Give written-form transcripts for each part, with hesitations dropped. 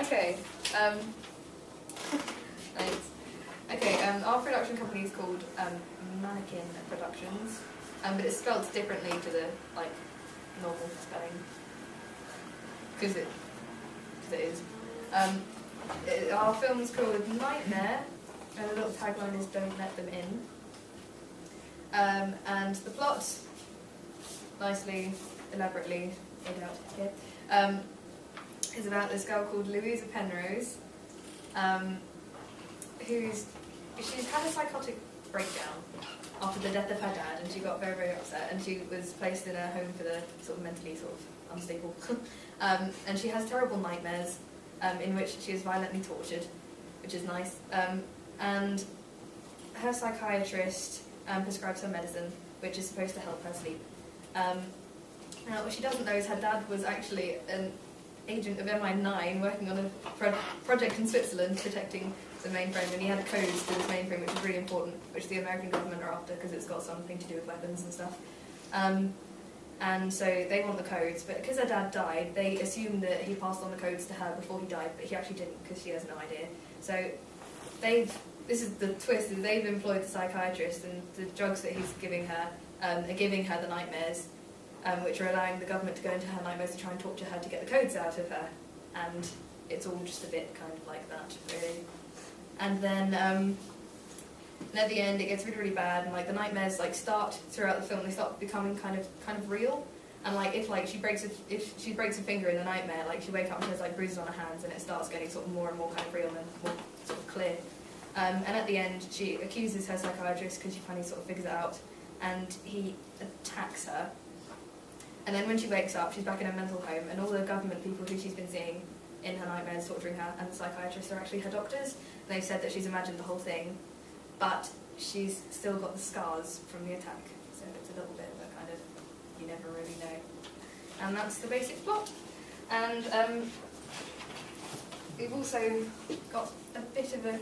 Okay. Thanks. Okay. Our production company is called Mannequin Productions, but it's spelled differently to the normal spelling because it is. Our film is called Nightmare, and the little tagline is "Don't let them in." And the plot, nicely, elaborately laid out here, is about this girl called Louisa Penrose, she's had a psychotic breakdown after the death of her dad, and she got very, very upset, and she was placed in a home for the sort of mentally unstable. And she has terrible nightmares in which she is violently tortured, which is nice. And her psychiatrist prescribes her medicine, which is supposed to help her sleep. Now, what she doesn't know is her dad was actually an agent of MI9 working on a project in Switzerland protecting the mainframe, and he had codes to this mainframe which is really important, which the American government are after because it's got something to do with weapons and stuff. And so they want the codes, but because her dad died, they assume that he passed on the codes to her before he died, but he actually didn't because she has no idea. So this is the twist, is they've employed the psychiatrist, and the drugs that he's giving her are giving her the nightmares, which are allowing the government to go into her nightmares to try and torture her to get the codes out of her. And it's all just a bit kind of like that, really. And then at the end it gets really, really bad, and the nightmares start throughout the film. They start becoming kind of real. And if she breaks a finger in the nightmare, she wake up and she has bruises on her hands, and it starts getting sort of more and more kind of real and more sort of clear. And at the end she accuses her psychiatrist because she finally sort of figures it out, and he attacks her. And then when she wakes up, she's back in a mental home, and all the government people who she's been seeing in her nightmares torturing her, and the psychiatrists are actually her doctors. And they've said that she's imagined the whole thing, but she's still got the scars from the attack. So it's a little bit of a kind of, you never really know. And that's the basic plot. And we've also got a bit of a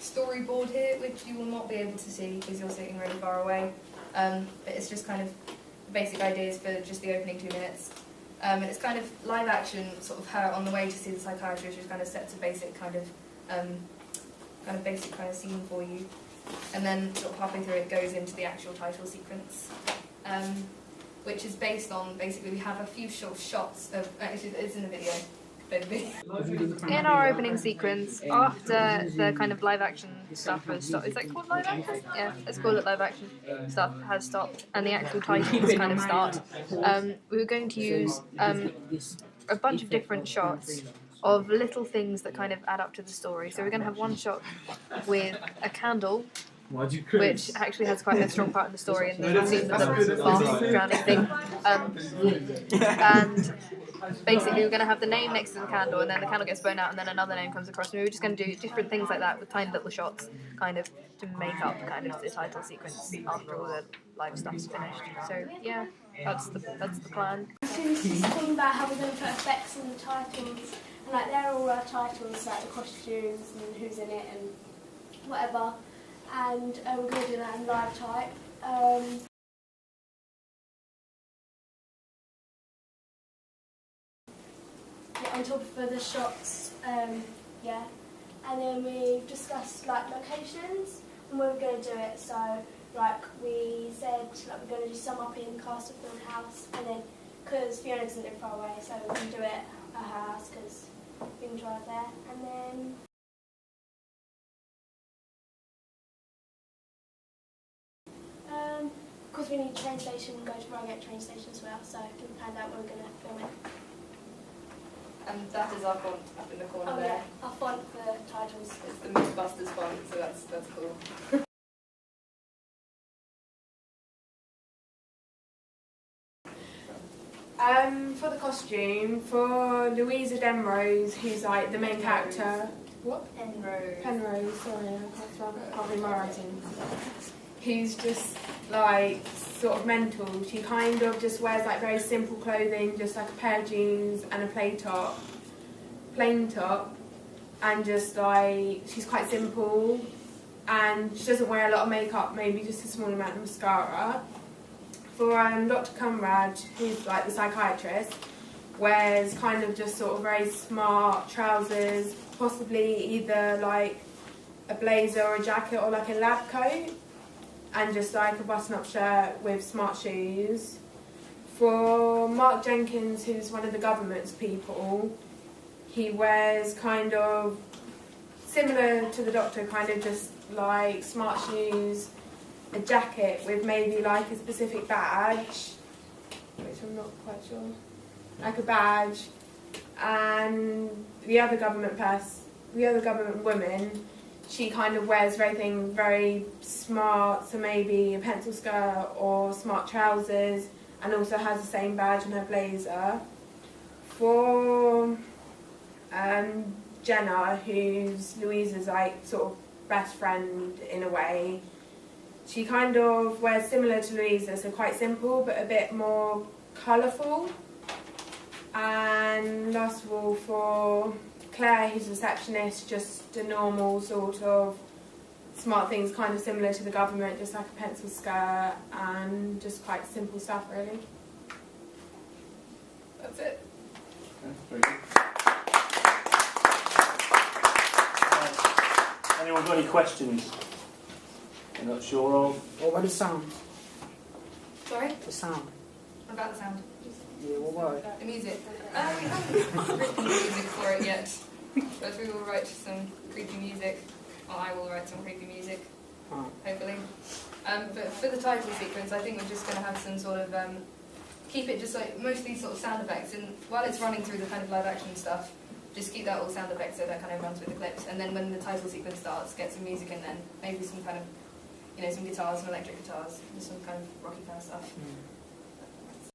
storyboard here, which you will not be able to see because you're sitting really far away. But it's just kind of basic ideas for just the opening 2 minutes. And it's kind of live action, sort of her on the way to see the psychiatrist, which kind of sets a basic kind of scene for you. And then sort of halfway through it goes into the actual title sequence, which is based on, basically we have a few short shots of, actually it's in the video. In our opening sequence, after the kind of live action stuff has stopped, is that called live action? Yeah, let's call it live action stuff has stopped, and the actual titles kind of start. We were going to use a bunch of different shots of little things that kind of add up to the story. So we're going to have one shot with a candle, which actually has quite a strong part in the story, and the scene with the bath drowning thing. And basically we're going to have the name next to the candle, and then the candle gets blown out, and then another name comes across, and we were just going to do different things like that with tiny little shots, kind of to make up kind of the title sequence after all the live stuff's finished. So yeah, that's the plan. Just thinking about how we're going to put effects on the titles, and they're all our titles, the costumes and who's in it and whatever, and we're going to do that in live type. On top of the shots, yeah, and then we've discussed locations and where we're going to do it. So we said we're going to do some up in Castlefield House, and then because Fiona doesn't live far away, so we can do it at her house because we can drive there, and then. Because we need a train station, we'll go to Reigate train station as well, so we planned out where we're going to film it. And that is our font up in the corner there. Yeah, our font for titles. It's the Mythbusters font, so that's cool. For the costume, for Louisa Penrose, who's the main character. What? Penrose, sorry, I can't read my writing. Who's just sort of mental. She kind of just wears very simple clothing, just a pair of jeans and a plain top, and just she's quite simple, and she doesn't wear a lot of makeup, maybe just a small amount of mascara. For Dr. Conrad, who's the psychiatrist, wears kind of just sort of very smart trousers, possibly either like a blazer or a jacket or like a lab coat, and just like a button-up shirt with smart shoes. For Mark Jenkins, who's one of the government's people, he wears kind of similar to the Doctor, kind of just like smart shoes, a jacket with maybe like a specific badge, which I'm not quite sure, like a badge, and the other government woman, she kind of wears everything very smart, so maybe a pencil skirt or smart trousers, and also has the same badge on her blazer. For Jenna, who's Louisa's like sort of best friend in a way, she kind of wears similar to Louisa, so quite simple but a bit more colourful. And last of all, for Claire, who's a receptionist, just a normal sort of smart things, kind of similar to the government, just like a pencil skirt and just quite simple stuff really. That's it. Okay, very good. Anyone got any questions you're not sure of? What about the sound? Sorry? The sound. About the sound. Yeah, what about it? The music. We haven't written music for it yet, but we will write some creepy music. Or I will write some creepy music, hopefully. But for the title sequence, I think we're just going to have some sort of keep it just like mostly sort of sound effects, and while it's running through the kind of live action stuff, just keep that all sound effects so that kind of runs with the clips. And then when the title sequence starts, get some music in then, maybe some kind of, some guitars, some electric guitars, and some kind of rocky kind of stuff.